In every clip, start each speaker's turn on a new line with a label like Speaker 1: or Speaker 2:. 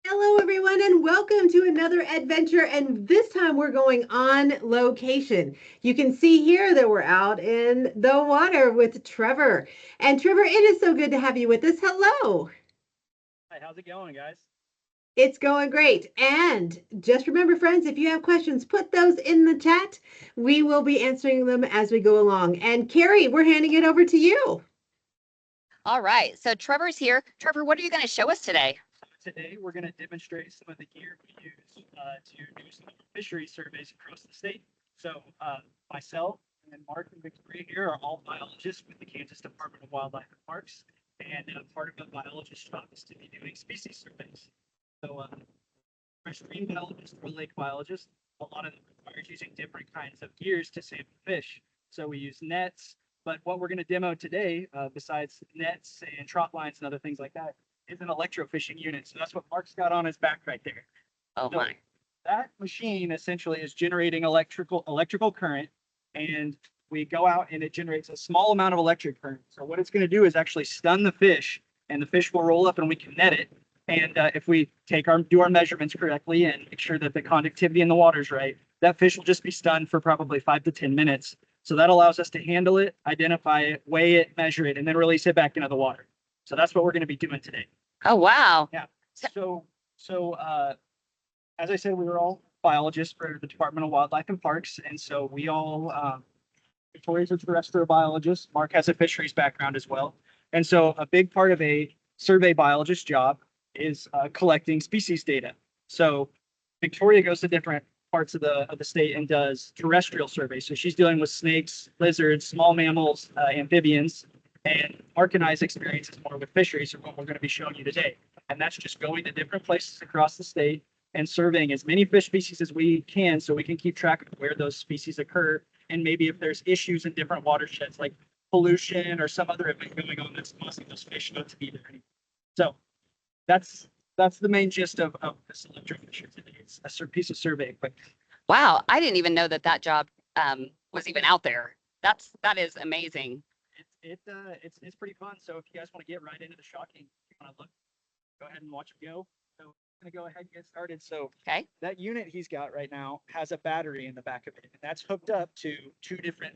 Speaker 1: Hello, everyone, and welcome to another adventure. And this time we're going on location. You can see here that we're out in the water with Trevor. And Trevor, it is so good to have you with us. Hello.
Speaker 2: Hi, how's it going, guys?
Speaker 1: It's going great. And just remember, friends, if you have questions, put those in the chat. We will be answering them as we go along. And Carrie, we're handing it over to you.
Speaker 3: All right, so Trevor's here. Trevor, what are you going to show us today?
Speaker 2: Today, we're going to demonstrate some of the gear we use to do some fisheries surveys across the state. So, myself and Mark and Victoria here are all biologists with the Kansas Department of Wildlife and Parks, and part of a biologist's job is to be doing species surveys. So, marine biologist or lake biologist, a lot of them requires using different kinds of gears to sample fish. So we use nets, but what we're going to demo today, besides nets and trot lines and other things like that, is an electrofishing unit. So that's what Mark's got on his back right there.
Speaker 3: Oh
Speaker 2: So
Speaker 3: my.
Speaker 2: that machine essentially is generating electrical current, and we go out and it generates a small amount of electric current. So what it's going to do is actually stun the fish, and the fish will roll up and we can net it. And if we do our measurements correctly and make sure that the conductivity in the water is right, that fish will just be stunned for probably 5 to 10 minutes. So that allows us to handle it, identify it, weigh it, measure it, and then release it back into the water. So that's what we're going to be doing today.
Speaker 3: Oh, wow.
Speaker 2: Yeah. So as I said, we were all biologists for the Department of Wildlife and Parks, and so we all Victoria's a terrestrial biologist. Mark has a fisheries background as well, and so a big part of a survey biologist job is collecting species data. So Victoria goes to different parts of the state and does terrestrial surveys. So she's dealing with snakes, lizards, small mammals, amphibians, and Mark and I's experience is more with fisheries, or what we're going to be showing you today. And that's just going to different places across the state and surveying as many fish species as we can so we can keep track of where those species occur and maybe if there's issues in different watersheds like pollution or some other event going on that's causing those fish not to be there anymore. So that's the main gist of this electrofisher today. It's a piece of survey equipment.
Speaker 3: Wow, I didn't even know that that job was even out there. That is amazing.
Speaker 2: It's pretty fun. So if you guys want to get right into the shocking, if you want to look, go ahead and watch it go. So I'm gonna go ahead and get started. So
Speaker 3: Okay.
Speaker 2: that unit he's got right now has a battery in the back of it, and that's hooked up to two different,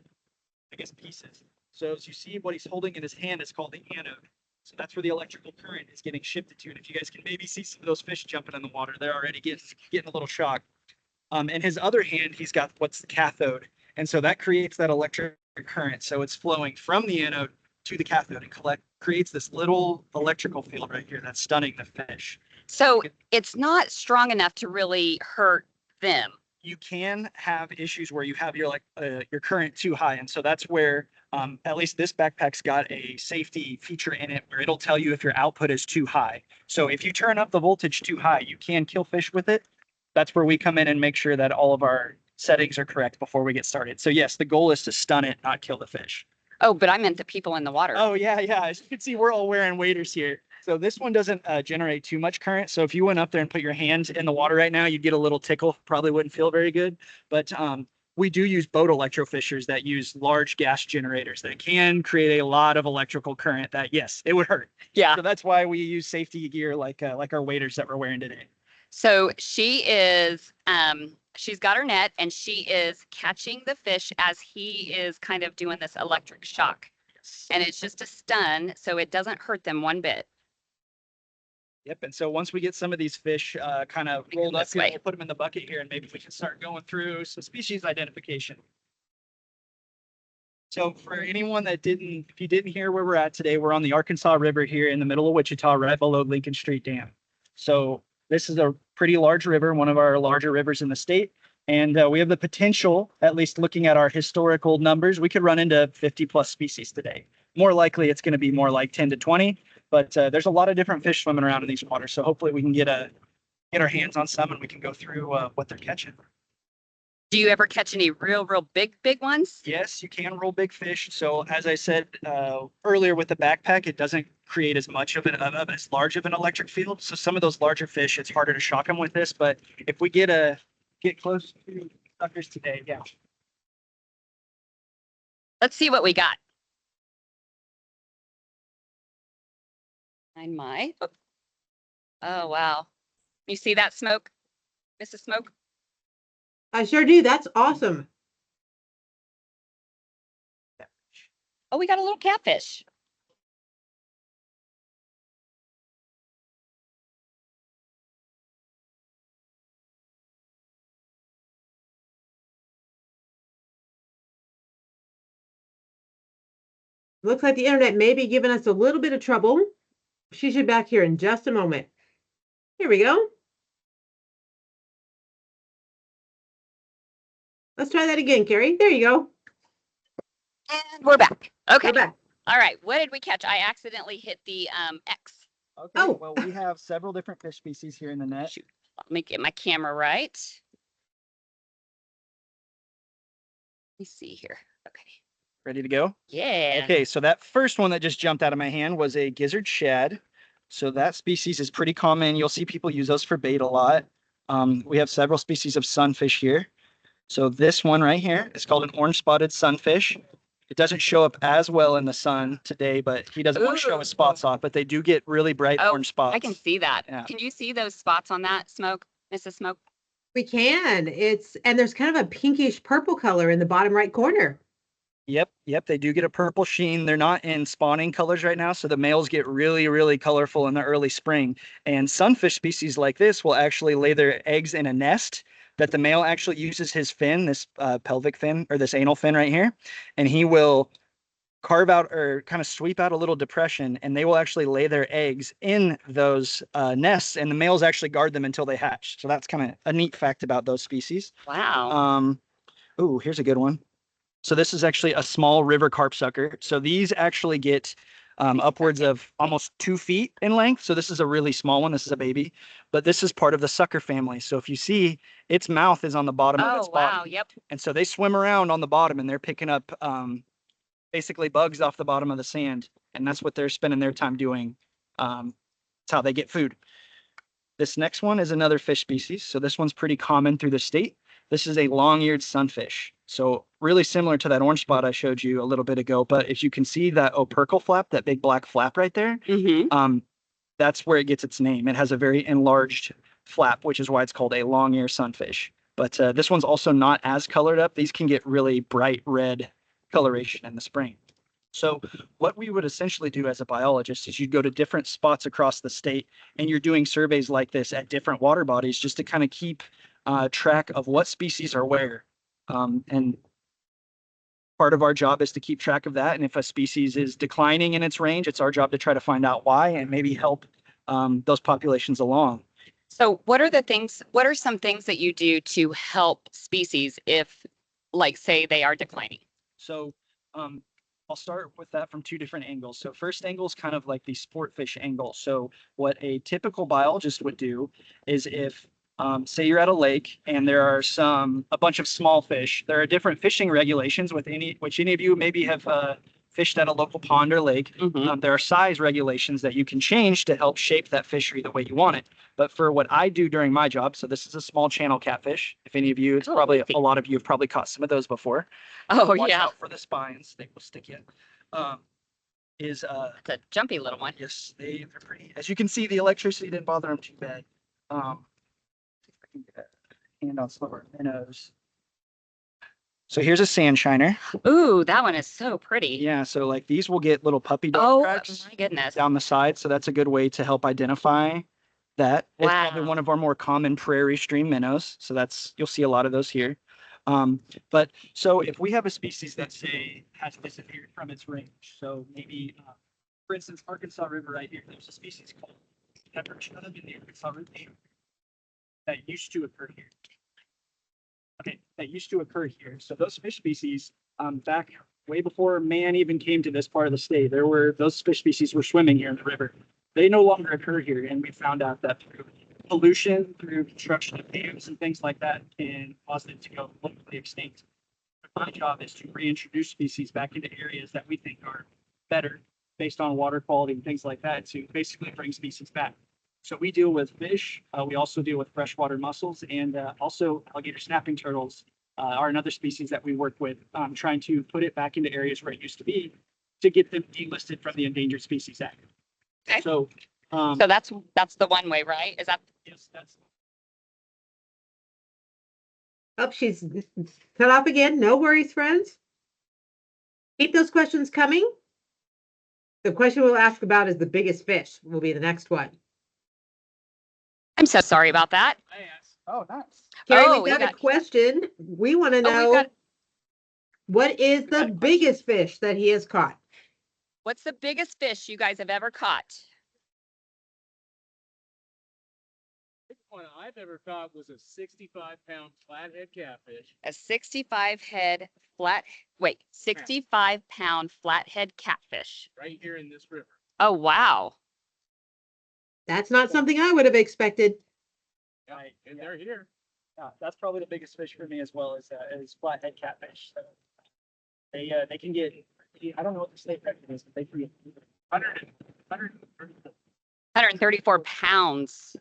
Speaker 2: I guess, pieces. So as you see, what he's holding in his hand is called the anode. So that's where the electrical current is getting shifted to. And if you guys can maybe see some of those fish jumping in the water, they're already getting a little shocked. In his other hand, he's got what's the cathode. And so that creates that electric current. So it's flowing from the anode to the cathode and creates this little electrical field right here that's stunning the fish.
Speaker 3: So it's not strong enough to really hurt them.
Speaker 2: You can have issues where you have your current too high, and so that's where at least this backpack's got a safety feature in it where it'll tell you if your output is too high. So if you turn up the voltage too high, you can kill fish with it. That's where we come in and make sure that all of our settings are correct before we get started. So yes, the goal is to stun it, not kill the fish.
Speaker 3: Oh, but I meant the people in the water.
Speaker 2: Oh yeah, yeah. As you can see, we're all wearing waders here. So this one doesn't generate too much current. So if you went up there and put your hands in the water right now, you'd get a little tickle. Probably wouldn't feel very good. But we do use boat electrofishers that use large gas generators that can create a lot of electrical current that, yes, it would hurt.
Speaker 3: Yeah.
Speaker 2: So that's why we use safety gear like our waders that we're wearing today.
Speaker 3: So she's got her net and she is catching the fish as he is kind of doing this electric shock.
Speaker 2: Yes.
Speaker 3: And it's just a stun, so it doesn't hurt them one bit.
Speaker 2: Yep. And so once we get some of these fish kind of rolled up here, we'll put them in the bucket here and maybe we can start going through some species identification. So for anyone that if you didn't hear where we're at today, we're on the Arkansas River here in the middle of Wichita, right below Lincoln Street Dam. So this is a pretty large river, one of our larger rivers in the state. And we have the potential, at least looking at our historical numbers, we could run into 50 plus species today. More likely, it's going to be more like 10 to 20, but there's a lot of different fish swimming around in these waters. So hopefully we can get our hands on some and we can go through what they're catching.
Speaker 3: Do you ever catch any real big ones?
Speaker 2: Yes, you can roll big fish. So as I said earlier with the backpack, it doesn't create as much of as large of an electric field. So some of those larger fish, it's harder to shock them with this. But if we get close to suckers today, yeah.
Speaker 3: Let's see what we got. Find my. Oh wow. You see that smoke, Mrs. Smoke?
Speaker 1: I sure do. That's awesome.
Speaker 3: Oh, we got a little catfish.
Speaker 1: Looks like the internet may be giving us a little bit of trouble. She should be back here in just a moment. Here we go. Let's try that again, Carrie. There you go.
Speaker 3: And we're back. Okay.
Speaker 1: We're back.
Speaker 3: All right. What did we catch? I accidentally hit the X.
Speaker 2: Okay,
Speaker 1: Oh.
Speaker 2: well, we have several different fish species here in the net.
Speaker 3: Shoot. Let me get my camera right. Let me see here. Okay.
Speaker 2: Ready to go?
Speaker 3: Yeah.
Speaker 2: Okay, so that first one that just jumped out of my hand was a gizzard shad. So that species is pretty common. You'll see people use those for bait a lot. We have several species of sunfish here. So this one right here is called an orange spotted sunfish. It doesn't show up as well in the sun today, but he doesn't want to show his spots off, but they do get really bright orange spots.
Speaker 3: I can see that.
Speaker 2: Yeah.
Speaker 3: Can you see those spots on that smoke, Mrs. Smoke?
Speaker 1: We can. And there's kind of a pinkish purple color in the bottom right corner.
Speaker 2: Yep, they do get a purple sheen. They're not in spawning colors right now, so the males get really, really colorful in the early spring. And sunfish species like this will actually lay their eggs in a nest that the male actually uses his fin, this pelvic fin or this anal fin right here, and he will carve out or kind of sweep out a little depression, and they will actually lay their eggs in those nests, and the males actually guard them until they hatch. So that's kind of a neat fact about those species.
Speaker 3: Wow.
Speaker 2: Ooh, here's a good one. So this is actually a small river carp sucker. So these actually get upwards of almost 2 feet in length. So this is a really small one. This is a baby, but this is part of the sucker family. So if you see, its mouth is on the bottom of its body.
Speaker 3: Wow. Yep.
Speaker 2: And so they swim around on the bottom, and they're picking up basically bugs off the bottom of the sand. And that's what they're spending their time doing. It's how they get food. This next one is another fish species. So this one's pretty common through the state. This is a long-eared sunfish. So really similar to that orange spot I showed you a little bit ago. But if you can see that opercle flap, that big black flap right there, that's where it gets its name. It has a very enlarged flap, which is why it's called a long-eared sunfish. But this one's also not as colored up. These can get really bright red coloration in the spring. So what we would essentially do as a biologist is you'd go to different spots across the state, and you're doing surveys like this at different water bodies just to kind of keep track of what species are where. And part of our job is to keep track of that. And if a species is declining in its range, it's our job to try to find out why and maybe help those populations along.
Speaker 3: So what are some things that you do to help species if, like, say they are declining?
Speaker 2: So I'll start with that from 2 different angles. So first angle is kind of like the sport fish angle. So what a typical biologist would do is if say you're at a lake and there are a bunch of small fish. There are different fishing regulations which any of you maybe have fished at a local pond or lake. There are size regulations that you can change to help shape that fishery the way you want it. But for what I do during my job, so this is a small channel catfish. If any of you, it's probably a lot of you have probably caught some of those before.
Speaker 3: Oh,
Speaker 2: Watch
Speaker 3: yeah.
Speaker 2: out for the spines; they will stick you. It's
Speaker 3: a jumpy little one.
Speaker 2: Yes, they're pretty. As you can see, the electricity didn't bother them too bad. Get a hand on some of our minnows. So here's a sand shiner.
Speaker 3: Ooh, that one is so pretty.
Speaker 2: Yeah, so like these will get little puppy dog
Speaker 3: Oh
Speaker 2: tracks
Speaker 3: my goodness.
Speaker 2: down the side. So that's a good way to help identify that. It's
Speaker 3: Wow.
Speaker 2: probably one of our more common prairie stream minnows. So you'll see a lot of those here. But so if we have a species that say has disappeared from its range, so maybe for instance, Arkansas River right here, there's a species called pepper chub in the Arkansas River that used to occur here. Okay, that used to occur here. So those fish species, back way before man even came to this part of the state, those fish species were swimming here in the river. They no longer occur here, and we found out that through pollution, through construction of dams and things like that, can cause them to go locally extinct. My job is to reintroduce species back into areas that we think are better based on water quality and things like that to basically bring species back. So we deal with fish. We also deal with freshwater mussels, and also alligator snapping turtles are another species that we work with, trying to put it back into areas where it used to be to get them delisted from the Endangered Species Act.
Speaker 3: Okay.
Speaker 2: So
Speaker 3: So that's the one way, right? Is that
Speaker 2: Yes, that's
Speaker 1: Oh, she's cut off again. No worries, friends. Keep those questions coming. The question we'll ask about is the biggest fish will be the next one.
Speaker 3: I'm so sorry about that.
Speaker 2: I asked. Oh, nice.
Speaker 1: Carrie,
Speaker 3: Oh,
Speaker 1: we've
Speaker 3: you
Speaker 1: got a
Speaker 3: got
Speaker 1: question. We want to
Speaker 3: oh, we've
Speaker 1: know
Speaker 3: got
Speaker 1: what is
Speaker 2: We've got
Speaker 1: the
Speaker 2: a question.
Speaker 1: biggest fish that he has caught?
Speaker 3: what's the biggest fish you guys have ever caught?
Speaker 4: Biggest one I've ever caught was a 65-pound flathead catfish.
Speaker 3: A 65-pound flathead catfish.
Speaker 4: Right here in this river.
Speaker 3: Oh, wow.
Speaker 1: That's not something I would have expected.
Speaker 2: Right.
Speaker 4: And they're here.
Speaker 2: That's probably the biggest fish for me as well as flathead catfish. So they can get, I don't know what the state record is, but they can get 130.
Speaker 3: 134 pounds.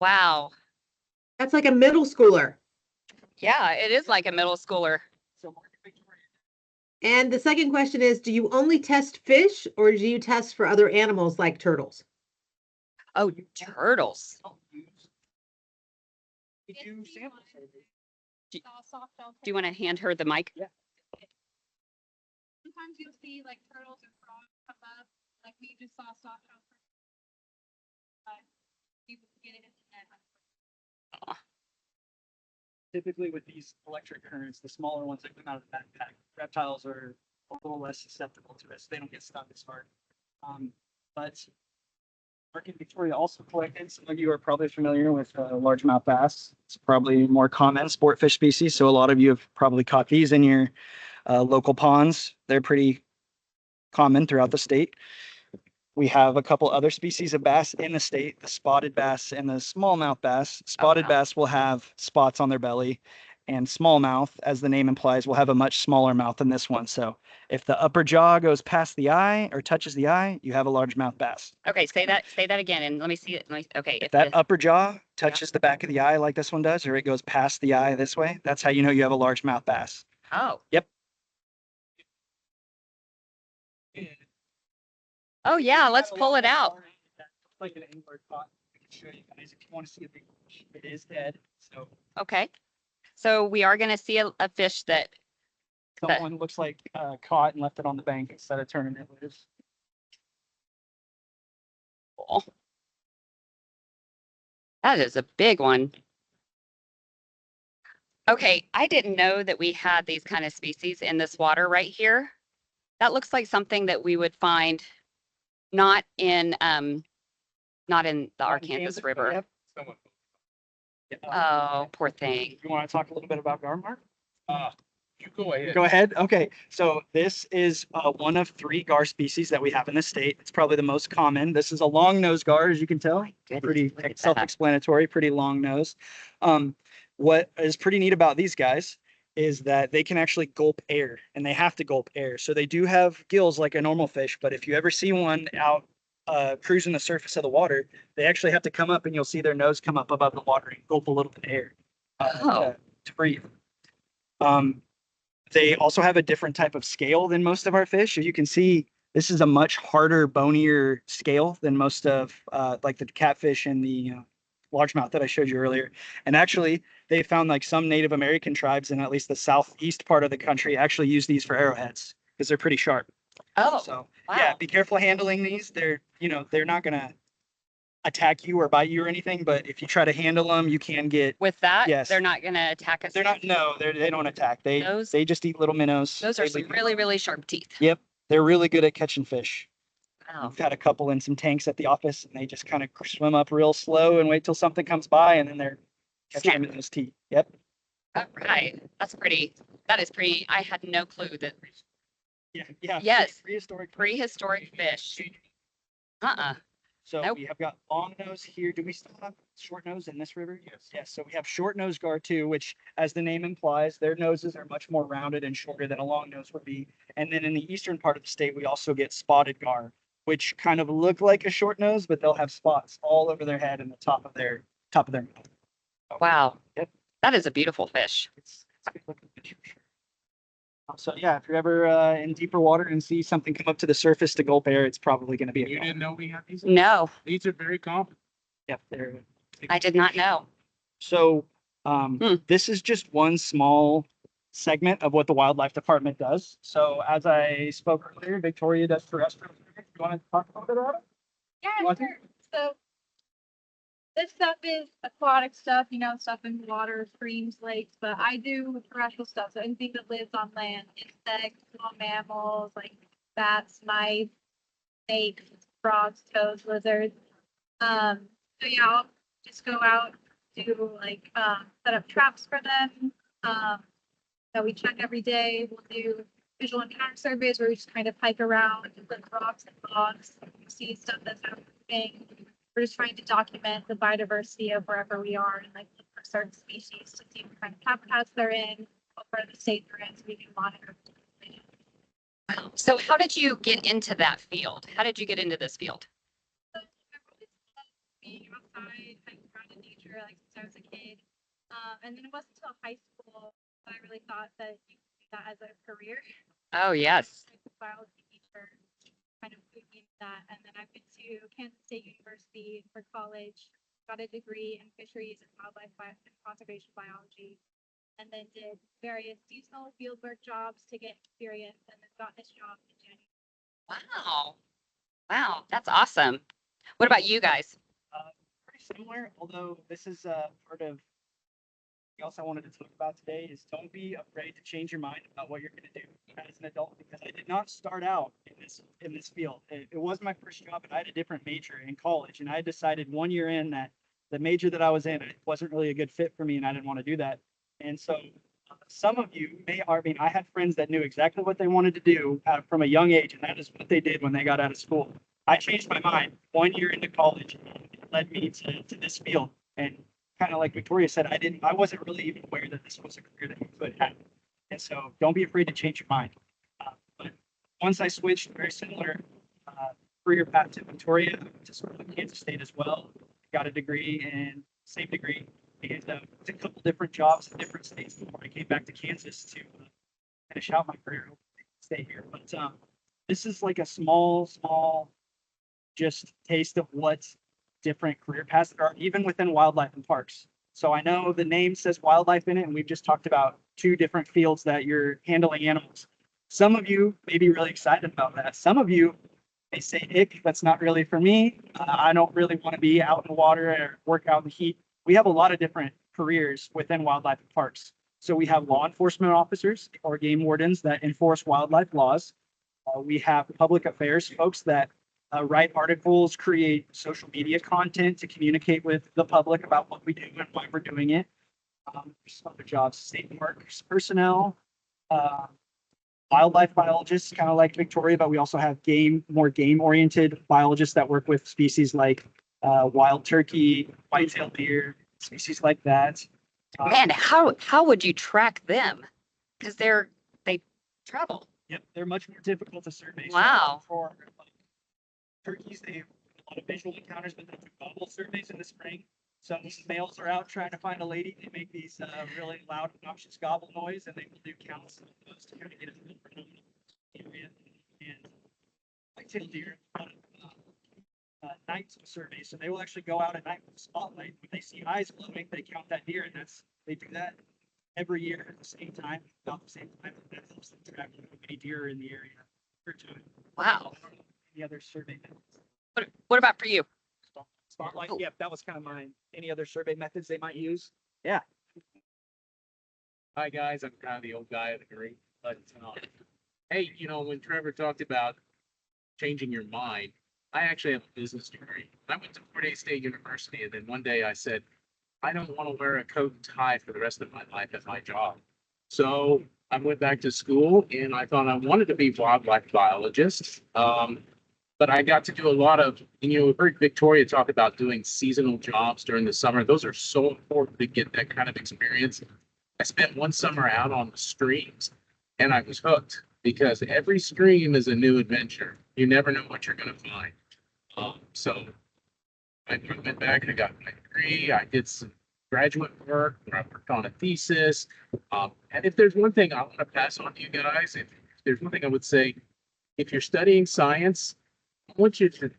Speaker 3: Wow.
Speaker 1: That's like a middle schooler.
Speaker 3: Yeah, it is like a middle schooler.
Speaker 2: So Market Victoria.
Speaker 1: And the second question is, do you only test fish or do you test for other animals like turtles?
Speaker 3: Oh, turtles.
Speaker 2: Don't use. We do sample surveys.
Speaker 3: Do you want to hand her the mic?
Speaker 2: Yeah.
Speaker 5: Sometimes you'll see like turtles or frogs come up, like we just saw soft shell. People get it in the net.
Speaker 2: Typically with these electric currents, the smaller ones that come out of the backpack, reptiles are a little less susceptible to it, so they don't get stuck as hard. But Market Victoria also collected, some of you are probably familiar with largemouth bass. It's probably more common sport fish species, so a lot of you have probably caught these in your local ponds. They're pretty common throughout the state. We have a couple other species of bass in the state, the spotted bass and the smallmouth bass. Spotted
Speaker 3: wow.
Speaker 2: bass will have spots on their belly, and smallmouth, as the name implies, will have a much smaller mouth than this one. So if the upper jaw goes past the eye or touches the eye, you have a largemouth bass.
Speaker 3: Okay, say that again and let me see it. Okay,
Speaker 2: If that upper jaw touches the back of the eye like this one does, or it goes past the eye this way, that's how you know you have a largemouth bass.
Speaker 3: oh.
Speaker 2: Yep.
Speaker 3: Oh yeah, let's pull it out.
Speaker 2: Like an angler caught. I can show you guys if you want to see a big fish. It is dead, so
Speaker 3: Okay. So we are gonna see a fish that
Speaker 2: someone looks like caught and left it on the bank instead of turning it loose.
Speaker 3: oh, that is a big one. Okay, I didn't know that we had these kind of species in this water right here. That looks like something that we would find not in the
Speaker 2: Not in
Speaker 3: Arkansas
Speaker 2: Kansas, but
Speaker 3: River.
Speaker 2: yep.
Speaker 4: Someone.
Speaker 3: Oh, poor thing.
Speaker 2: You want to talk a little bit about gar, Mark?
Speaker 4: You go ahead.
Speaker 2: Go ahead. Okay, so this is one of 3 gar species that we have in the state. It's probably the most common. This is a long-nosed gar, as you can tell.
Speaker 3: Goodness,
Speaker 2: Pretty
Speaker 3: look at that.
Speaker 2: self-explanatory, pretty long nose. What is pretty neat about these guys is that they can actually gulp air, and they have to gulp air. So they do have gills like a normal fish, but if you ever see one out cruising the surface of the water, they actually have to come up, and you'll see their nose come up above the water and gulp a little bit of air
Speaker 3: Oh.
Speaker 2: to breathe. They also have a different type of scale than most of our fish. As you can see, this is a much harder, bonier scale than most of like the catfish and the largemouth that I showed you earlier. And actually, they found like some Native American tribes in at least the southeast part of the country actually use these for arrowheads because they're pretty sharp.
Speaker 3: Oh,
Speaker 2: So
Speaker 3: wow.
Speaker 2: yeah, be careful handling these. They're they're not gonna attack you or bite you or anything, but if you try to handle them, you can get.
Speaker 3: With that,
Speaker 2: Yes.
Speaker 3: they're not gonna attack us.
Speaker 2: They're not. No, they don't attack.
Speaker 3: Those-
Speaker 2: They just eat little minnows.
Speaker 3: Those are
Speaker 2: They
Speaker 3: some
Speaker 2: leave-
Speaker 3: really, really sharp teeth.
Speaker 2: Yep, they're really good at catching fish.
Speaker 3: Wow.
Speaker 2: We've had a couple in some tanks at the office, and they just kind of swim up real slow and wait till something comes by, and then they're catching them in those teeth. Yep.
Speaker 3: All right. That is pretty. I had no clue that
Speaker 2: Yeah. Yeah.
Speaker 3: Yes.
Speaker 2: Prehistoric.
Speaker 3: prehistoric fish.
Speaker 2: So
Speaker 3: Nope.
Speaker 2: we have got long nose here. Do we still have short nose in this river?
Speaker 4: Yes.
Speaker 2: Yes. So we have short nose gar too, which, as the name implies, their noses are much more rounded and shorter than a long nose would be. And then in the eastern part of the state, we also get spotted gar, which kind of look like a short nose, but they'll have spots all over their head and the top of their mouth.
Speaker 3: Wow.
Speaker 2: Yep.
Speaker 3: That is a beautiful fish.
Speaker 2: It's a good looking fish for sure. So yeah, if you're ever in deeper water and see something come up to the surface to gulp air, it's probably going to be a
Speaker 4: You
Speaker 2: dolphin.
Speaker 4: didn't know we had these?
Speaker 3: No,
Speaker 4: These are very common.
Speaker 2: Yep, they're
Speaker 3: I did not know.
Speaker 2: so
Speaker 3: Hmm.
Speaker 2: this is just one small segment of what the wildlife department does. So as I spoke earlier, Victoria does terrestrial. You want to talk a little bit about it?
Speaker 5: Yeah,
Speaker 2: Want to?
Speaker 5: sure. So this stuff is aquatic stuff, stuff in water, streams, lakes, but I do terrestrial stuff. So anything that lives on land, insects, small mammals like bats, mice, snakes, frogs, toads, lizards. Um, so yeah, I'll just go out, do like set up traps for them. That we check every day. We'll do visual encounter surveys where we just kind of hike around, look for rocks and logs, see stuff that's happening. We're just trying to document the biodiversity of wherever we are and like look for certain species to see what kind of habitats they're in, what part of the state they're in, so we can monitor.
Speaker 3: So how did you get into that field? How did you get into this field?
Speaker 5: So I've always loved being outside, hiking around in nature, like since I was a kid. And then it wasn't until high school that I really thought that you could do that as a career.
Speaker 3: Oh, yes.
Speaker 5: Like the biology teacher kind of put me into that. And then I've been to Kansas State University for college, got a degree in fisheries and wildlife and conservation biology, and then did various seasonal fieldwork jobs to get experience, and then got this job in January.
Speaker 3: Wow. Wow, that's awesome. What about you guys?
Speaker 2: Pretty similar, although this is part of else I wanted to talk about today is don't be afraid to change your mind about what you're going to do as an adult, because I did not start out in this field. It was my first job, and I had a different major in college, and I decided 1 year in that the major that I was in it wasn't really a good fit for me, and I didn't want to do that. And so some of you may are, I mean, I had friends that knew exactly what they wanted to do from a young age, and that is what they did when they got out of school. I changed my mind 1 year into college, and it led me to this field. And kind of like Victoria said, I wasn't really even aware that this was a career that you could have. And so don't be afraid to change your mind. But once I switched, very similar career path to Victoria, to school at Kansas State as well, got a degree and same degree, and did a couple different jobs in different states before I came back to Kansas to finish out my career, stay here. But this is like a small, just taste of what different career paths there are, even within wildlife and parks. So I know the name says wildlife in it, and we've just talked about 2 different fields that you're handling animals. Some of you may be really excited about that. Some of you may say, ick, that's not really for me. I don't really want to be out in the water or work out in the heat. We have a lot of different careers within wildlife and parks. So we have law enforcement officers or game wardens that enforce wildlife laws. We have public affairs folks that write articles, create social media content to communicate with the public about what we do and why we're doing it. There's other jobs, state parks personnel, wildlife biologists, kind of like Victoria, but we also have more game-oriented biologists that work with species like wild turkey, white-tailed deer, species like that.
Speaker 3: Man, how would you track them? Because they travel.
Speaker 2: Yep, they're much more difficult to survey. So
Speaker 3: Wow.
Speaker 2: for like turkeys, they have a lot of visual encounters, but they do gobble surveys in the spring. So these males are out trying to find a lady. They make these really loud, obnoxious gobble noise, and they will do counts of those to kind of get a feel for the area. And white-tailed deer, night survey. So they will actually go out at night with a spotlight. When they see eyes glowing, they count that deer, and they do that every year at the same time, about the same time. That helps them track how many deer are in the area per time.
Speaker 3: Wow.
Speaker 2: Any other survey methods?
Speaker 3: What about for you?
Speaker 2: Spotlight.
Speaker 3: Oh.
Speaker 2: Yep, that was kind of mine. Any other survey methods they might use? Yeah.
Speaker 4: Hi, guys. I'm kind of the old guy of the group, but hey, when Trevor talked about changing your mind, I actually have a business degree. I went to Fort Hays State University, and then one day I said, I don't want to wear a coat and tie for the rest of my life at my job. So I went back to school, and I thought I wanted to be a wildlife biologist. But I got to do a lot of, we've heard Victoria talk about doing seasonal jobs during the summer. Those are so important to get that kind of experience. I spent one summer out on the streams, and I was hooked because every stream is a new adventure. You never know what you're going to find. So I went back and I got my degree. I did some graduate work, where I worked on a thesis. And if there's one thing I want to pass on to you guys, if there's one thing I would say, if you're studying science, I want you to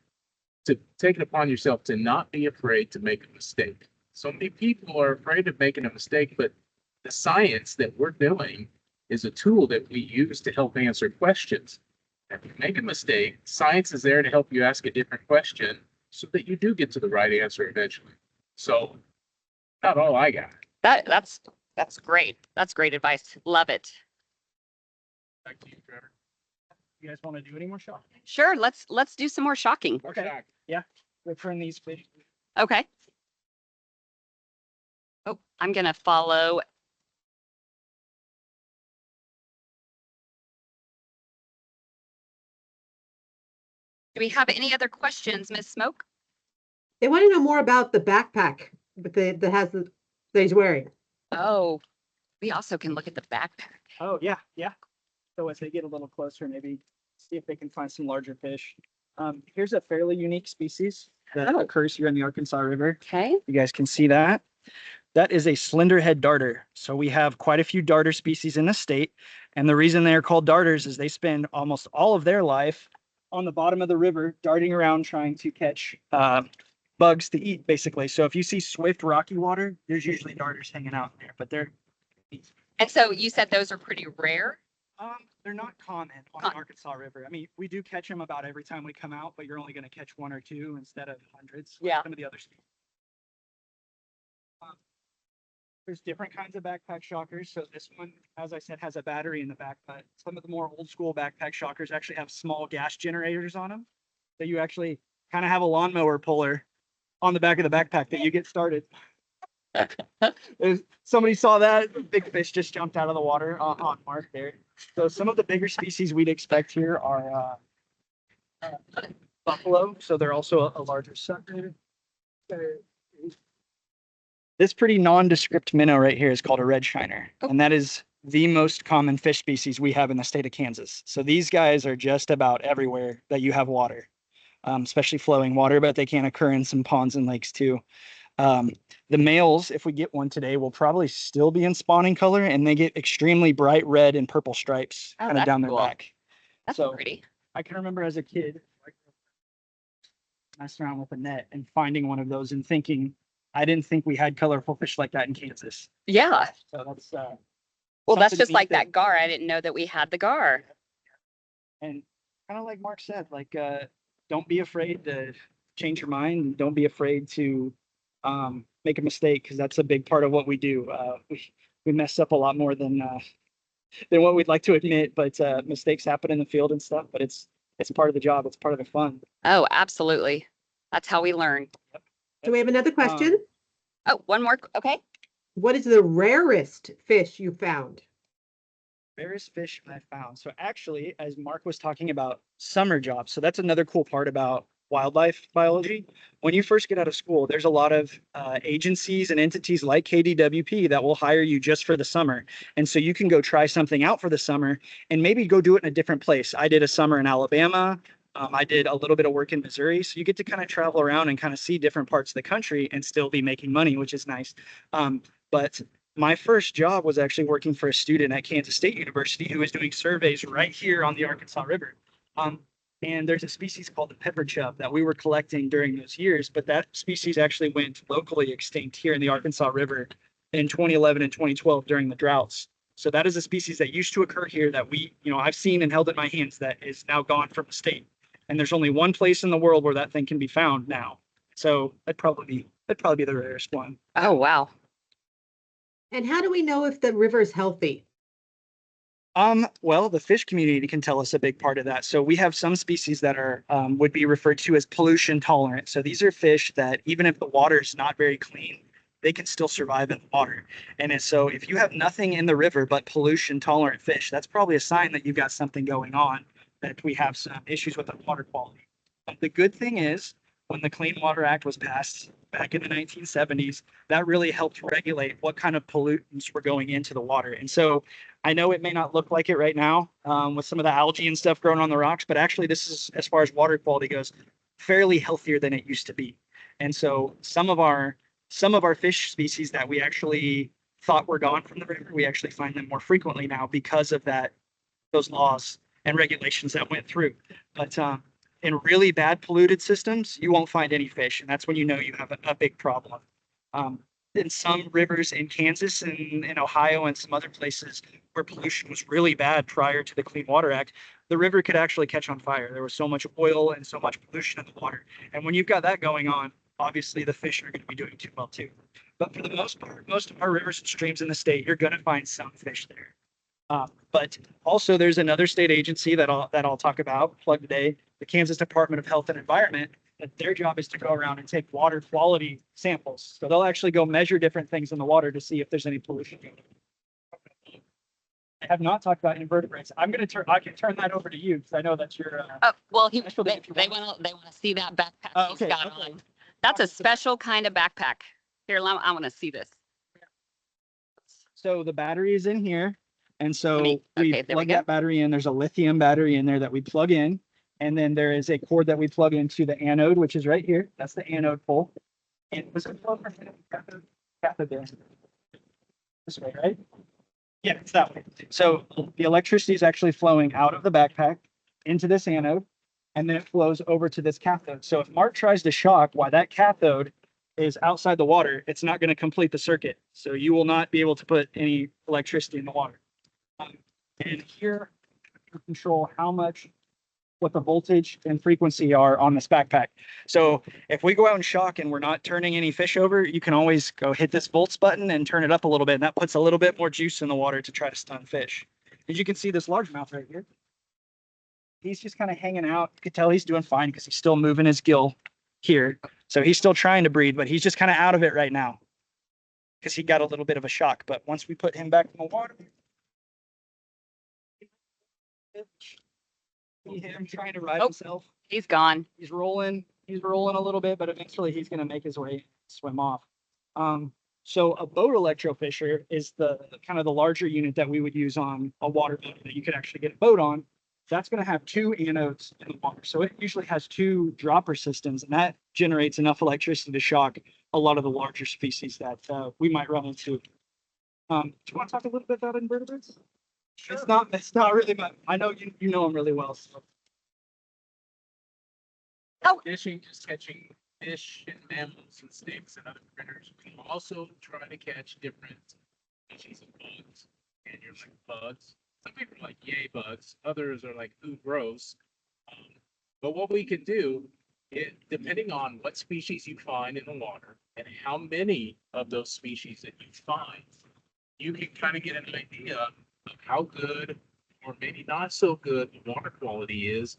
Speaker 4: take it upon yourself to not be afraid to make a mistake. So many people are afraid of making a mistake, but the science that we're doing is a tool that we use to help answer questions. If you make a mistake, science is there to help you ask a different question so that you do get to the right answer eventually. So, not all I got.
Speaker 3: That's great. That's great advice. Love it.
Speaker 4: Back to you, Trevor.
Speaker 2: You guys want to do any more shots?
Speaker 3: Sure, let's do some more shocking.
Speaker 4: More
Speaker 2: Okay.
Speaker 4: shock.
Speaker 2: We'll turn these fish.
Speaker 3: Okay. Oh, I'm gonna follow. Do we have any other questions, Miss Smoke?
Speaker 1: They want to know more about the backpack that he's wearing.
Speaker 3: Oh, we also can look at the backpack.
Speaker 2: Oh, yeah, yeah. So as they get a little closer, maybe see if they can find some larger fish. Here's a fairly unique species that
Speaker 3: Oh.
Speaker 2: occurs here in the Arkansas River.
Speaker 3: Okay.
Speaker 2: You guys can see that. That is a slenderhead darter. So we have quite a few darter species in the state. And the reason they're called darters is they spend almost all of their life on the bottom of the river, darting around trying to catch bugs to eat, basically. So if you see swift, rocky water, there's usually darters hanging out there, but
Speaker 3: And so you said those are pretty rare?
Speaker 2: they're not common on the Arkansas River. I mean, we do catch them about every time we come out, but you're only going to catch one or two instead of hundreds. Like
Speaker 3: Yeah.
Speaker 2: some of the other species. There's different kinds of backpack shockers. So this one, as I said, has a battery in the back, but some of the more old school backpack shockers actually have small gas generators on them. So you actually kind of have a lawnmower puller on the back of the backpack that you get started. Somebody saw that big fish just jumped out of the water on Mark there. So some of the bigger species we'd expect here are buffalo. So they're also a larger sucker. This pretty nondescript minnow right here is called a red shiner, and that is the most common fish species we have in the state of Kansas. So these guys are just about everywhere that you have water, especially flowing water, but they can occur in some ponds and lakes too. The males, if we get one today, will probably still be in spawning color, and they get extremely bright red and purple stripes
Speaker 3: Oh,
Speaker 2: kind of
Speaker 3: that's
Speaker 2: down their
Speaker 3: cool.
Speaker 2: back.
Speaker 3: That's
Speaker 2: So-
Speaker 3: pretty.
Speaker 2: I can remember as a kid messing around with a net and finding one of those and thinking, I didn't think we had colorful fish like that in Kansas.
Speaker 3: Yeah.
Speaker 2: So that's
Speaker 3: Well, that's
Speaker 2: something
Speaker 3: just
Speaker 2: neat
Speaker 3: like
Speaker 2: that-
Speaker 3: that gar. I didn't know that we had the gar.
Speaker 2: and kind of like Mark said, like don't be afraid to change your mind. Don't be afraid to make a mistake, because that's a big part of what we do. We mess up a lot more than what we'd like to admit, but mistakes happen in the field and stuff. But it's part of the job. It's part of the fun.
Speaker 3: Oh, absolutely. That's how we learn.
Speaker 1: Do we have another question?
Speaker 3: Oh, one more. Okay.
Speaker 1: What is the rarest fish you found?
Speaker 2: Rarest fish I found. So actually, as Mark was talking about summer jobs, so that's another cool part about wildlife biology. When you first get out of school, there's a lot of agencies and entities like KDWP that will hire you just for the summer. And so you can go try something out for the summer and maybe go do it in a different place. I did a summer in Alabama. I did a little bit of work in Missouri. So you get to kind of travel around and kind of see different parts of the country and still be making money, which is nice. But my first job was actually working for a student at Kansas State University who was doing surveys right here on the Arkansas River. And there's a species called the pepper chub that we were collecting during those years, but that species actually went locally extinct here in the Arkansas River in 2011 and 2012 during the droughts. So that is a species that used to occur here that I've seen and held in my hands that is now gone from the state. And there's only one place in the world where that thing can be found now. So that'd probably be the rarest one.
Speaker 3: Oh, wow.
Speaker 1: And how do we know if the river is healthy?
Speaker 2: Well, the fish community can tell us a big part of that. So we have some species that are would be referred to as pollution tolerant. So these are fish that even if the water is not very clean, they can still survive in the water. And so if you have nothing in the river but pollution tolerant fish, that's probably a sign that you've got something going on, that we have some issues with the water quality. But the good thing is, when the Clean Water Act was passed back in the 1970s, that really helped regulate what kind of pollutants were going into the water. And so I know it may not look like it right now with some of the algae and stuff growing on the rocks, but actually this is, as far as water quality goes, fairly healthier than it used to be. And so some of our some of our fish species that we actually thought were gone from the river, we actually find them more frequently now because of those laws and regulations that went through. But in really bad polluted systems, you won't find any fish, and that's when you know you have a big problem. In some rivers in Kansas and in Ohio and some other places where pollution was really bad prior to the Clean Water Act, the river could actually catch on fire. There was so much oil and so much pollution in the water. And when you've got that going on, obviously the fish are going to be doing too well too. But for the most part, most of our rivers and streams in the state, you're going to find some fish there. But also there's another state agency that I'll talk about, plug today, the Kansas Department of Health and Environment, that their job is to go around and take water quality samples. So they'll actually go measure different things in the water to see if there's any pollution. I have not talked about invertebrates. I can turn that over to you because I know that's your.
Speaker 3: Oh, well,
Speaker 2: Special
Speaker 3: they
Speaker 2: if you want.
Speaker 3: want to see that backpack
Speaker 2: Oh,
Speaker 3: he's
Speaker 2: okay,
Speaker 3: got
Speaker 2: okay.
Speaker 3: on. That's a special kind of backpack. Here, I want to see this.
Speaker 2: So the battery is in here. And so
Speaker 3: okay,
Speaker 2: we
Speaker 3: there we
Speaker 2: plug
Speaker 3: go.
Speaker 2: that battery in. There's a lithium battery in there that we plug in. And then there is a cord that we plug into the anode, which is right here. That's the anode pole. And was it plug for cathode there? This way, right? Yeah, it's that way. So the electricity is actually flowing out of the backpack into this anode, and then it flows over to this cathode. So if Mark tries to shock while that cathode is outside the water, it's not going to complete the circuit. So you will not be able to put any electricity in the water. And here you control what the voltage and frequency are on this backpack. So if we go out and shock and we're not turning any fish over, you can always go hit this volts button and turn it up a little bit. And that puts a little bit more juice in the water to try to stun fish. As you can see this largemouth right here, he's just kind of hanging out. You can tell he's doing fine because he's still moving his gill here. So he's still trying to breathe, but he's just kind of out of it right now because he got a little bit of a shock. But once we put him back in the water, see him trying to ride himself.
Speaker 3: He's gone.
Speaker 2: He's rolling a little bit, but eventually he's going to make his way swim off. So a boat electrofisher is the kind of the larger unit that we would use on a water boat that you could actually get a boat on. That's going to have two anodes in the water. So it usually has two dropper systems, and that generates enough electricity to shock a lot of the larger species that we might run into. Do you want to talk a little bit about invertebrates? Sure. It's not really much. I know you know them really well. So.
Speaker 4: Fishing, just catching fish and mammals and snakes and other critters. We can also try to catch different species of bugs. And you're like bugs. Some people are like yay bugs. Others are like ooh gross. But what we can do, depending on what species you find in the water and how many of those species that you find, you can kind of get an idea of how good or maybe not so good the water quality is.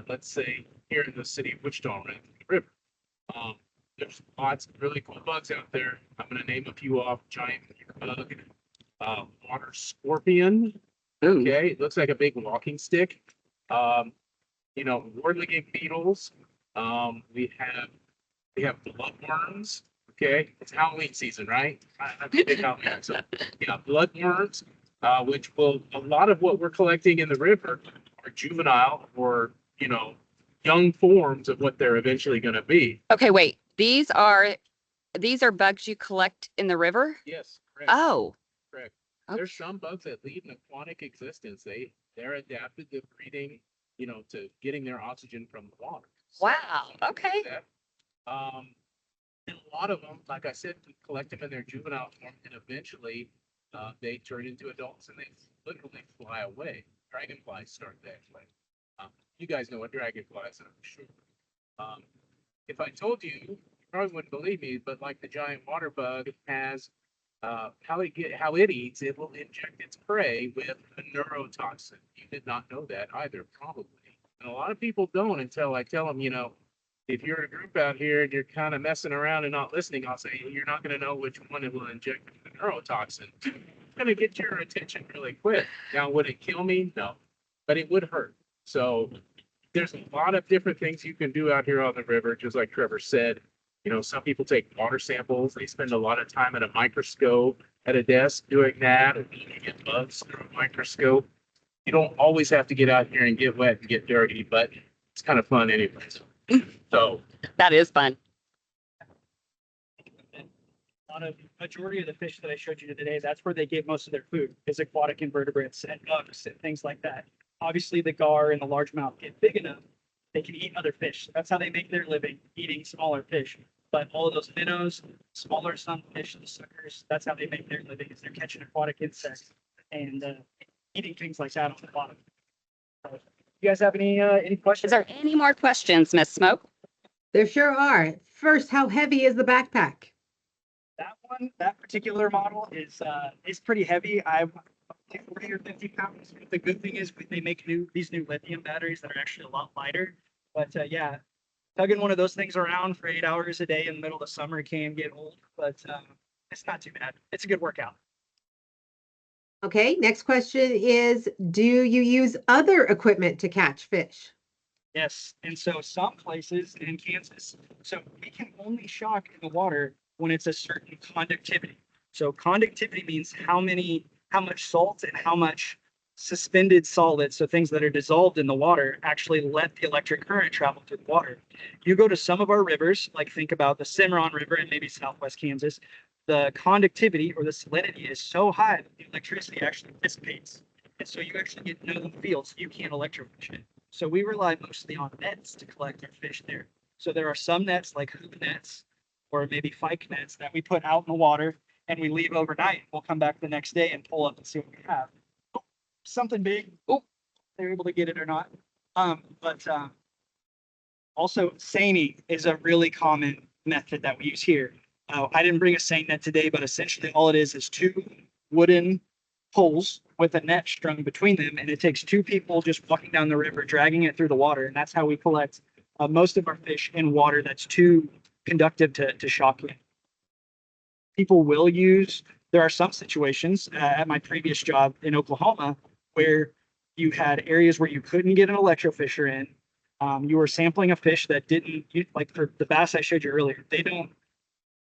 Speaker 4: Let's say here in the city of Wichita, right at the river. There's lots of really cool bugs out there. I'm going to name a few off. Giant bug, water scorpion.
Speaker 3: Ooh.
Speaker 4: Okay, it looks like a big walking stick. Whirligig beetles. We have bloodworms. Okay, it's Halloween season, right? I'm a big Halloween. So yeah, bloodworms, which a lot of what we're collecting in the river are juvenile or young forms of what they're eventually going to be.
Speaker 3: Okay, wait. These are bugs you collect in the river?
Speaker 4: Yes, correct.
Speaker 3: Oh.
Speaker 4: Correct.
Speaker 3: Okay.
Speaker 4: There's some bugs that lead an aquatic existence. They're adapted to breathing, to getting their oxygen from the water. So,
Speaker 3: Wow. Okay.
Speaker 4: And a lot of them, like I said, we collect them in their juvenile form, and eventually they turn into adults and they literally fly away. Dragonflies start that way. You guys know what dragonflies are, I'm sure. If I told you, you probably wouldn't believe me, but like the giant water bug has how it eats, it will inject its prey with a neurotoxin. You did not know that either, probably. And a lot of people don't until I tell them, if you're in a group out here and you're kind of messing around and not listening, I'll say you're not going to know which one it will inject with the neurotoxin. It's going to get your attention really quick. Now, would it kill me? No, but it would hurt. So there's a lot of different things you can do out here on the river, just like Trevor said. Some people take water samples. They spend a lot of time at a microscope at a desk doing that, and looking at bugs through a microscope. You don't always have to get out here and get wet and get dirty, but it's kind of fun anyways. So
Speaker 3: That is fun.
Speaker 2: lot of majority of the fish that I showed you today, that's where they get most of their food, is aquatic invertebrates and bugs and things like that. Obviously, the gar and the largemouth get big enough, they can eat other fish. That's how they make their living, eating smaller fish. But all of those minnows, smaller sunfish, the suckers, that's how they make their living, is they're catching aquatic insects and eating things like that on the bottom. So, you guys have any questions?
Speaker 3: Is there any more questions, Miss Smoke?
Speaker 1: There sure are. First, how heavy is the backpack?
Speaker 2: That one, that particular model is pretty heavy. I'm like 40 or 50 pounds. The good thing is they make these new lithium batteries that are actually a lot lighter. But yeah, tugging one of those things around for 8 hours a day in the middle of the summer can get old, but it's not too bad. It's a good workout.
Speaker 1: Okay, next question is, do you use other equipment to catch fish?
Speaker 2: Yes, and so some places in Kansas, so we can only shock in the water when it's a certain conductivity. So conductivity means how much salt and how much suspended solids, so things that are dissolved in the water, actually let the electric current travel through the water. You go to some of our rivers, like think about the Cimarron River in maybe Southwest Kansas, the conductivity or the salinity is so high that the electricity actually dissipates. And so you actually get no fields, you can't electrofish it. So we rely mostly on nets to collect our fish there. So there are some nets like hoop nets or maybe pike nets that we put out in the water and we leave overnight. We'll come back the next day and pull up and see what we have. Something big. Oh, they're able to get it or not. But also seining is a really common method that we use here. I didn't bring a seine net today, but essentially all it is two wooden poles with a net strung between them, and it takes two people just walking down the river, dragging it through the water, and that's how we collect most of our fish in water that's too conductive to shock in. People will use, there are some situations at my previous job in Oklahoma where you had areas where you couldn't get an electrofisher in. You were sampling a fish that didn't, like for the bass I showed you earlier, they don't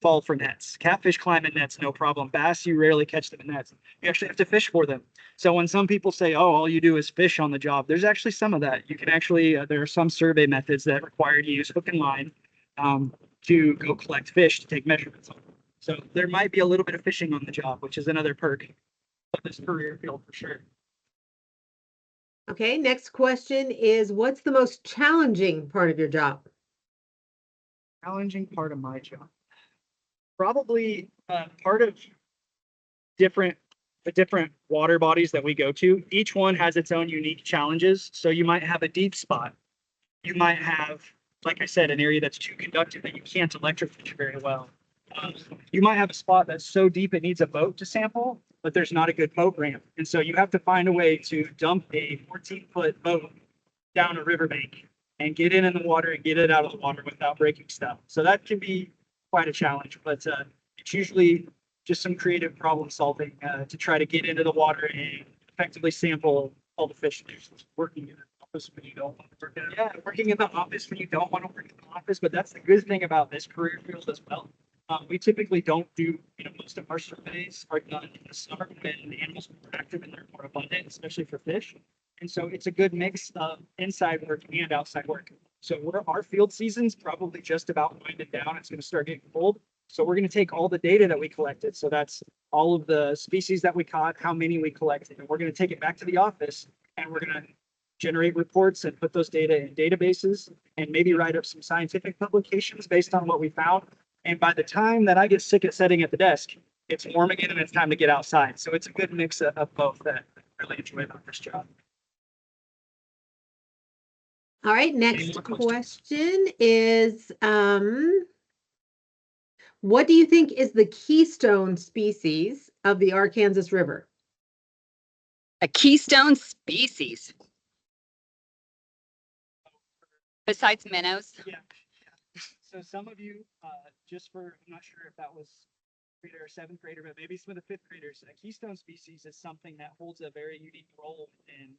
Speaker 2: fall for nets. Catfish climb in nets, no problem. Bass, you rarely catch them in nets. You actually have to fish for them. So when some people say, oh, all you do is fish on the job, there's actually some of that. You can actually, there are some survey methods that require you to use hook and line to go collect fish to take measurements on. So there might be a little bit of fishing on the job, which is another perk of this career field for sure.
Speaker 1: Okay, next question is, what's the most challenging part of your job?
Speaker 2: Challenging part of my job. Probably part of the different water bodies that we go to. Each one has its own unique challenges. So you might have a deep spot. You might have, like I said, an area that's too conductive that you can't electrofish very well. You might have a spot that's so deep it needs a boat to sample, but there's not a good boat ramp. And so you have to find a way to dump a 14-foot boat down a riverbank and get in the water and get it out of the water without breaking stuff. So that can be quite a challenge, but it's usually just some creative problem solving to try to get into the water and effectively sample all the fish. Working in an office when you don't want to work in working in the office when you don't want to work in the office, but that's the good thing about this career field as well. We typically don't do, most of our surveys are done in the summer when the animals are more active and they're more abundant, especially for fish. And so it's a good mix of inside work and outside work. So our field season's probably just about winding down. It's going to start getting cold. So we're going to take all the data that we collected. So that's all of the species that we caught, how many we collected, and we're going to take it back to the office and we're going to generate reports and put those data in databases and maybe write up some scientific publications based on what we found. And by the time that I get sick of sitting at the desk, it's warm again and it's time to get outside. So it's a good mix of both that I really enjoy about this job.
Speaker 1: All right, next question is, what do you think is the keystone species of the Arkansas River?
Speaker 3: A keystone species. Besides minnows?
Speaker 2: Yeah. So some of you, I'm not sure if that was grader or seventh grader, but maybe some of the fifth graders, a keystone species is something that holds a very unique role in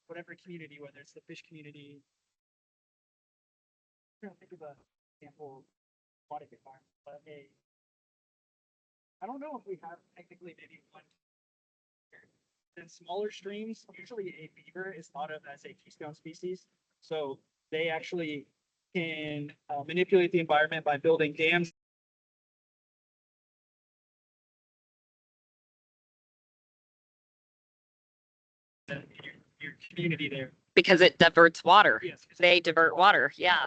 Speaker 2: whatever community, whether it's the fish community. I'm trying to think of a example aquatic environment, but I don't know if we have technically maybe one. In smaller streams, usually a beaver is thought of as a keystone species. So they actually can manipulate the environment by building dams your community there.
Speaker 3: Because it diverts water.
Speaker 2: Yes. 'cause
Speaker 3: They
Speaker 2: it
Speaker 3: divert water. Yeah.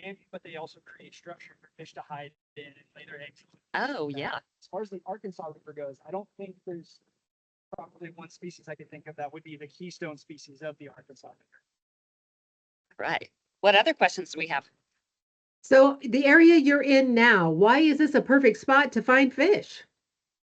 Speaker 2: And, but they also create structure for fish to hide in and lay their eggs.
Speaker 3: Oh, yeah.
Speaker 2: As far as the Arkansas River goes, I don't think there's probably one species I could think of that would be the keystone species of the Arkansas River.
Speaker 3: Right. What other questions do we have?
Speaker 1: So the area you're in now, why is this a perfect spot to find fish?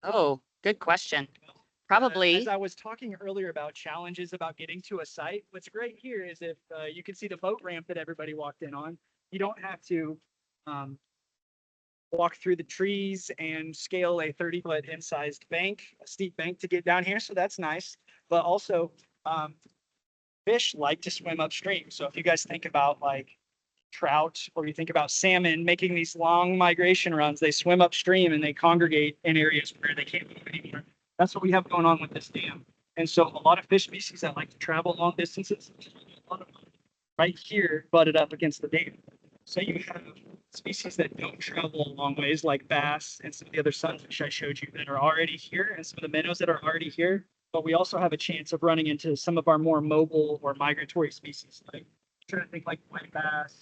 Speaker 3: Oh, good question.
Speaker 2: As
Speaker 3: Probably.
Speaker 2: I was talking earlier about challenges about getting to a site, what's great here is if you can see the boat ramp that everybody walked in on, you don't have to walk through the trees and scale a 30-foot incised bank, a steep bank to get down here. So that's nice. But also, fish like to swim upstream. So if you guys think about like trout or you think about salmon making these long migration runs, they swim upstream and they congregate in areas where they can't move anymore. That's what we have going on with this dam. And so a lot of fish species that like to travel long distances, a lot of them right here butted up against the dam. So you have species that don't travel a long ways, like bass and some of the other sunfish I showed you that are already here, and some of the minnows that are already here. But we also have a chance of running into some of our more mobile or migratory species, like trying to think like white bass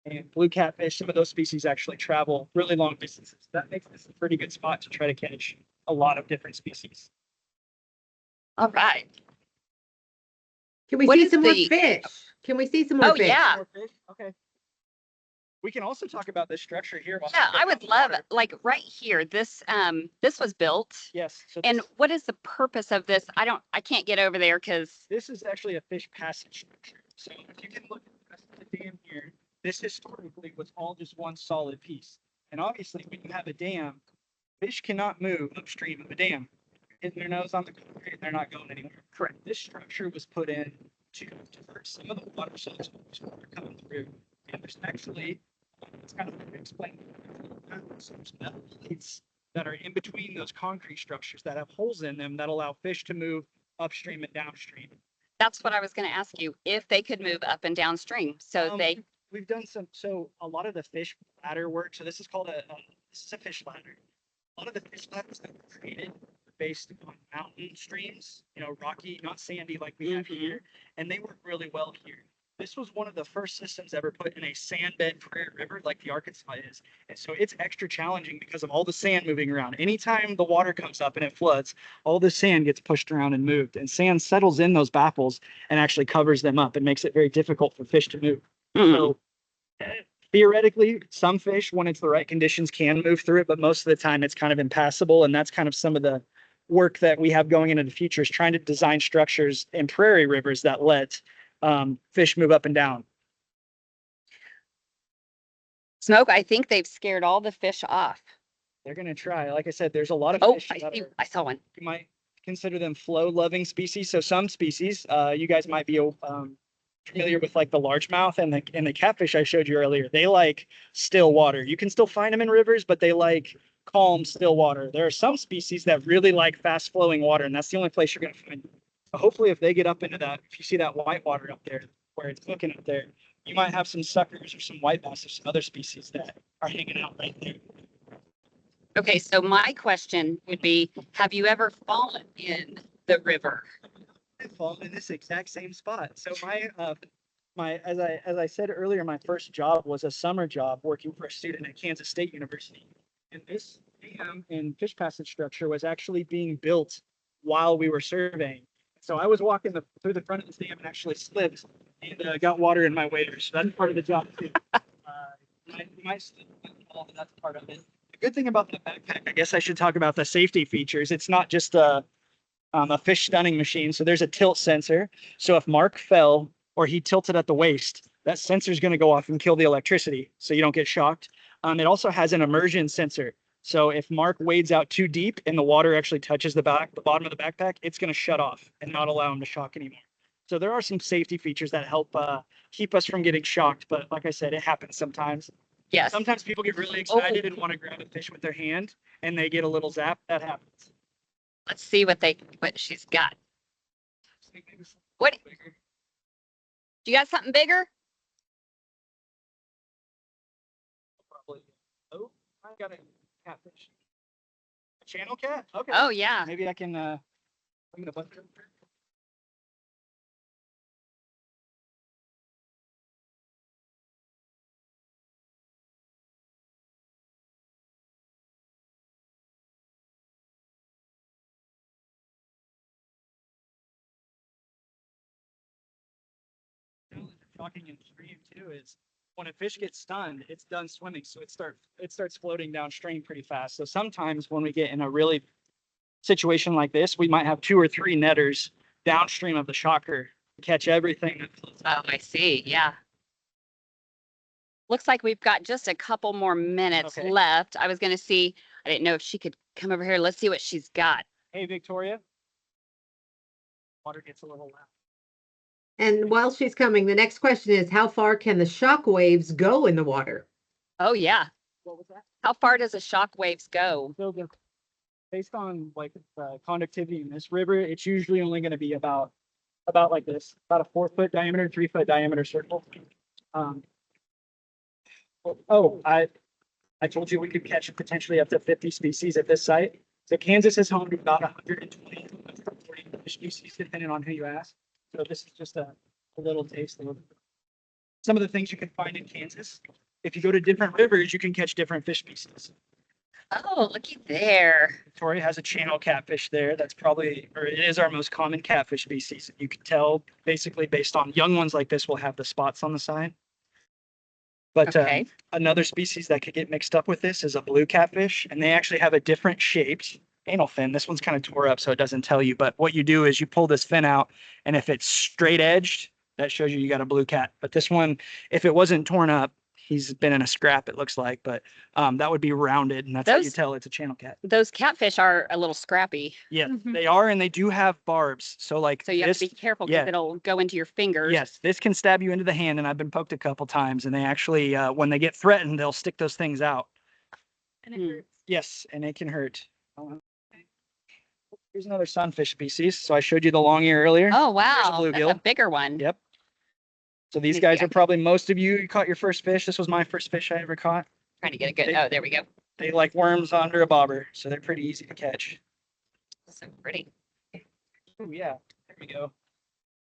Speaker 2: and blue catfish. Some of those species actually travel really long distances. That makes this a pretty good spot to try to catch a lot of different species.
Speaker 3: All right.
Speaker 1: Can we
Speaker 3: What
Speaker 1: see
Speaker 3: is
Speaker 1: some more
Speaker 3: the-
Speaker 1: fish? Can we see some more
Speaker 3: Oh,
Speaker 1: fish?
Speaker 3: yeah.
Speaker 2: More fish? Okay. We can also talk about this structure here. while
Speaker 3: Yeah,
Speaker 2: we're
Speaker 3: I would
Speaker 2: on the
Speaker 3: love
Speaker 2: water.
Speaker 3: like right here. This was built.
Speaker 2: Yes. So
Speaker 3: And
Speaker 2: this,
Speaker 3: what is the purpose of this? I can't get over there because
Speaker 2: this is actually a fish passage structure. So if you can look at the rest of the dam here, this historically was all just one solid piece. And obviously, when you have a dam, fish cannot move upstream of a dam. Hitting their nose on the concrete, they're not going anywhere. Correct. This structure was put in to divert some of the water sources that are coming through. And there's actually, it's kind of hard to explain. Some metal plates that are in between those concrete structures that have holes in them that allow fish to move upstream and downstream.
Speaker 3: that's what I was going to ask you, if they could move up and downstream. So they,
Speaker 2: We've done some, so a lot of the fish ladder work. So this is called this is a fish ladder. A lot of the fish ladders that were created were based on mountain streams, rocky, not sandy like we have here, and they work really well here. This was one of the first systems ever put in a sand bed prairie river like the Arkansas is. And so it's extra challenging because of all the sand moving around. Anytime the water comes up and it floods, all the sand gets pushed around and moved. And sand settles in those baffles and actually covers them up and makes it very difficult for fish to move. So theoretically, some fish, when it's the right conditions, can move through it, but most of the time it's kind of impassable. And that's kind of some of the work that we have going into the future is trying to design structures in prairie rivers that let fish move up and down.
Speaker 3: Smoke, I think they've scared all the fish off.
Speaker 2: They're going to try. Like I said, there's a lot of
Speaker 3: Oh,
Speaker 2: fish
Speaker 3: I
Speaker 2: that
Speaker 3: see.
Speaker 2: are,
Speaker 3: I saw one.
Speaker 2: you might consider them flow-loving species. So some species, you guys might be familiar with like the largemouth and the catfish I showed you earlier. They like still water. You can still find them in rivers, but they like calm, still water. There are some species that really like fast-flowing water, and that's the only place you're going to find them. Hopefully, if they get up into that, if you see that white water up there, where it's looking up there, you might have some suckers or some white bass or some other species that are hanging out right there.
Speaker 3: Okay, so my question would be, have you ever fallen in the river?
Speaker 2: I fall in this exact same spot. So as I said earlier, my first job was a summer job working for a student at Kansas State University. And this dam and fish passage structure was actually being built while we were surveying. So I was walking through the front of this dam and actually slipped and got water in my waders. So that's part of the job too. You might slip, but that's part of it. The good thing about the backpack, I guess I should talk about the safety features. It's not just a fish stunning machine. So there's a tilt sensor. So if Mark fell or he tilted at the waist, that sensor is going to go off and kill the electricity so you don't get shocked. It also has an immersion sensor. So if Mark wades out too deep and the water actually touches the bottom of the backpack, it's going to shut off and not allow him to shock anymore. So there are some safety features that help keep us from getting shocked. But like I said, it happens sometimes.
Speaker 3: Yes.
Speaker 2: Sometimes people get really excited and want to grab a fish with their hand and they get a little zap. That happens.
Speaker 3: Let's see what she's got. What? You got something bigger?
Speaker 2: Probably. Oh, I got a catfish. A channel cat? Okay.
Speaker 3: Oh, yeah.
Speaker 2: Maybe I can bring the bucket. shocking in stream too is when a fish gets stunned, it's done swimming, so it starts floating downstream pretty fast. So sometimes when we get in a really situation like this, we might have 2 or 3 netters downstream of the shocker to catch everything that floats out.
Speaker 3: Oh, I see. Yeah. Looks like we've got just a couple more minutes
Speaker 2: Okay.
Speaker 3: left. I was going to see, I didn't know if she could come over here. Let's see what she's got.
Speaker 2: Hey, Victoria. Water gets a little loud.
Speaker 1: And while she's coming, the next question is, how far can the shock waves go in the water?
Speaker 3: Oh, yeah.
Speaker 2: What was that?
Speaker 3: How far does the shock waves go?
Speaker 2: So based on like conductivity in this river, it's usually only going to be about like this, about a 4-foot diameter, 3-foot diameter circle. I told you we could catch potentially up to 50 species at this site. So Kansas is home to about 120, 140 fish species, depending on who you ask. So this is just a little taste of some of the things you can find in Kansas. If you go to different rivers, you can catch different fish species.
Speaker 3: Oh, looky there.
Speaker 2: Victoria has a channel catfish there. That's probably, or it is our most common catfish species. You can tell basically based on young ones like this will have the spots on the side. But
Speaker 3: Okay.
Speaker 2: another species that could get mixed up with this is a blue catfish, and they actually have a different shaped anal fin. This one's kind of tore up, so it doesn't tell you. But what you do is you pull this fin out, and if it's straight edged, that shows you got a blue cat. But this one, if it wasn't torn up, he's been in a scrap, it looks like. But that would be rounded, and that's how you
Speaker 3: Those-
Speaker 2: tell it's a channel cat.
Speaker 3: Those catfish are a little scrappy.
Speaker 2: Yeah,
Speaker 5: Mhm.
Speaker 2: they are, and they do have barbs. So like
Speaker 3: So you have
Speaker 2: this,
Speaker 3: to be careful because
Speaker 2: yeah.
Speaker 3: it'll go into your fingers.
Speaker 2: yes, this can stab you into the hand, and I've been poked a couple times, and they actually, when they get threatened, they'll stick those things out.
Speaker 5: And
Speaker 3: Hmm.
Speaker 5: it hurts.
Speaker 2: Yes, and it can hurt. Here's another sunfish species. So I showed you the long ear earlier.
Speaker 3: Oh, wow. That's
Speaker 2: bluegill.
Speaker 3: a bigger one.
Speaker 2: Yep. So these
Speaker 3: Maybe
Speaker 2: guys
Speaker 3: I
Speaker 2: are probably most of you caught your first fish. This was my first fish I ever caught.
Speaker 3: Trying to get a good. Oh, there we go.
Speaker 2: They like worms under a bobber, so they're pretty easy to catch.
Speaker 3: So pretty.
Speaker 2: Oh yeah, there we go.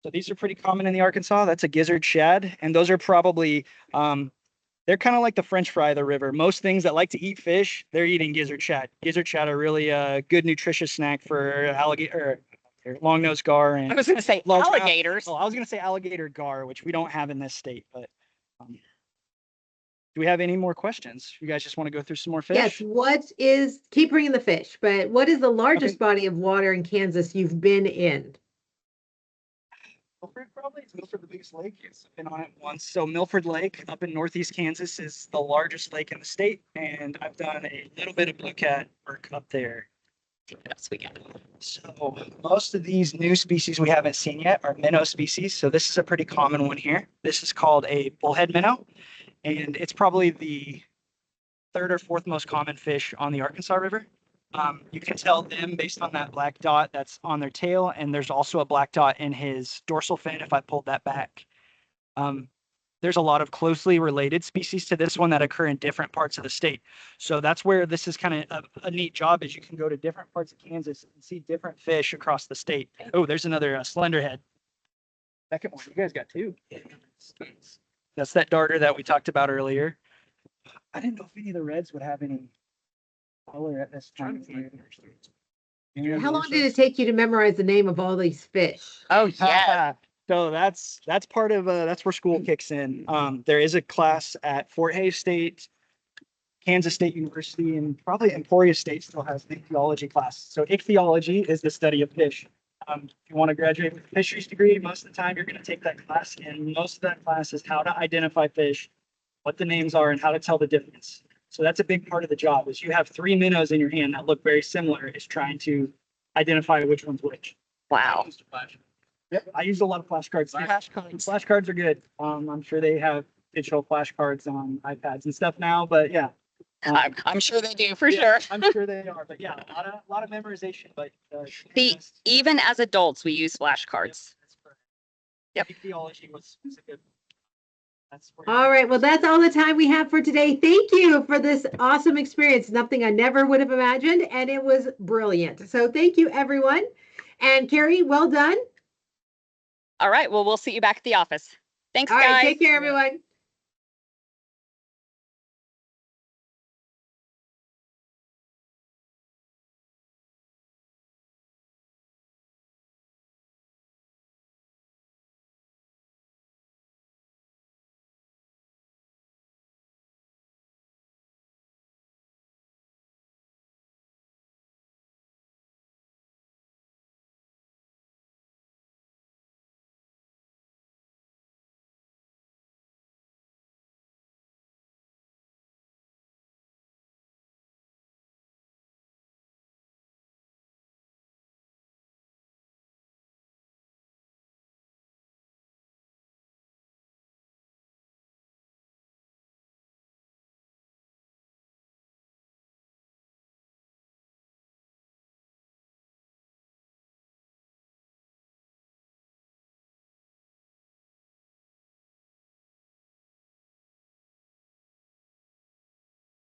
Speaker 2: So these are pretty common in the Arkansas. That's a gizzard shad, and those are probably they're kind of like the French fry of the river. Most things that like to eat fish, they're eating gizzard shad. Gizzard shad are really a good nutritious snack for alligator or long-nosed gar
Speaker 3: I
Speaker 2: and
Speaker 3: was going to say
Speaker 2: Largemouth.
Speaker 3: alligators.
Speaker 2: oh, I was gonna say alligator gar, which we don't have in this state, but do we have any more questions? You guys just want to go through some more fish?
Speaker 1: Yes, keep bringing the fish, but what is the largest body of water in Kansas you've been in?
Speaker 2: Milford probably. Is Milford the biggest lake? Yes, I've been on it once. So Milford Lake up in northeast Kansas is the largest lake in the state, and I've done a little bit of blue cat work up there.
Speaker 3: What else we got?
Speaker 2: So most of these new species we haven't seen yet are minnow species. So this is a pretty common one here. This is called a bullhead minnow, and it's probably the 3rd or 4th most common fish on the Arkansas River. You can tell them based on that black dot that's on their tail, and there's also a black dot in his dorsal fin if I pulled that back. There's a lot of closely related species to this one that occur in different parts of the state. So that's where this is kind of a neat job is you can go to different parts of Kansas and see different fish across the state. Oh, there's another slenderhead. Second one, you guys got 2. That's that darter that we talked about earlier. I didn't know if any of the reds would have any color at this time.
Speaker 1: How long did it take you to memorize the name of all these fish?
Speaker 3: Oh, yeah.
Speaker 2: So that's part of that's where school kicks in. There is a class at Fort Hays State, Kansas State University, and probably Emporia State still has an ichthyology class. So ichthyology is the study of fish. If you want to graduate with a fisheries degree, most of the time you're going to take that class, and most of that class is how to identify fish, what the names are, and how to tell the difference. So that's a big part of the job is you have 3 minnows in your hand that look very similar. Is trying to identify which one's which.
Speaker 3: Wow.
Speaker 2: Yep, I use a lot of flashcards. Flashcards are good. I'm sure they have digital flashcards on iPads and stuff now, but yeah.
Speaker 3: I'm sure they do for
Speaker 2: Yeah,
Speaker 3: sure.
Speaker 2: I'm sure they are, but yeah, a lot of memorization, but.
Speaker 3: Even as adults, we use flashcards. Yep.
Speaker 2: Theology was a good. That's where.
Speaker 1: All right, well, that's all the time we have for today. Thank you for this awesome experience. Something I never would have imagined, and it was brilliant. So thank you, everyone. And Carrie, well done.
Speaker 3: All right. Well, we'll see you back at the office. Thanks,
Speaker 1: All
Speaker 3: guys.
Speaker 1: right, take care, everyone.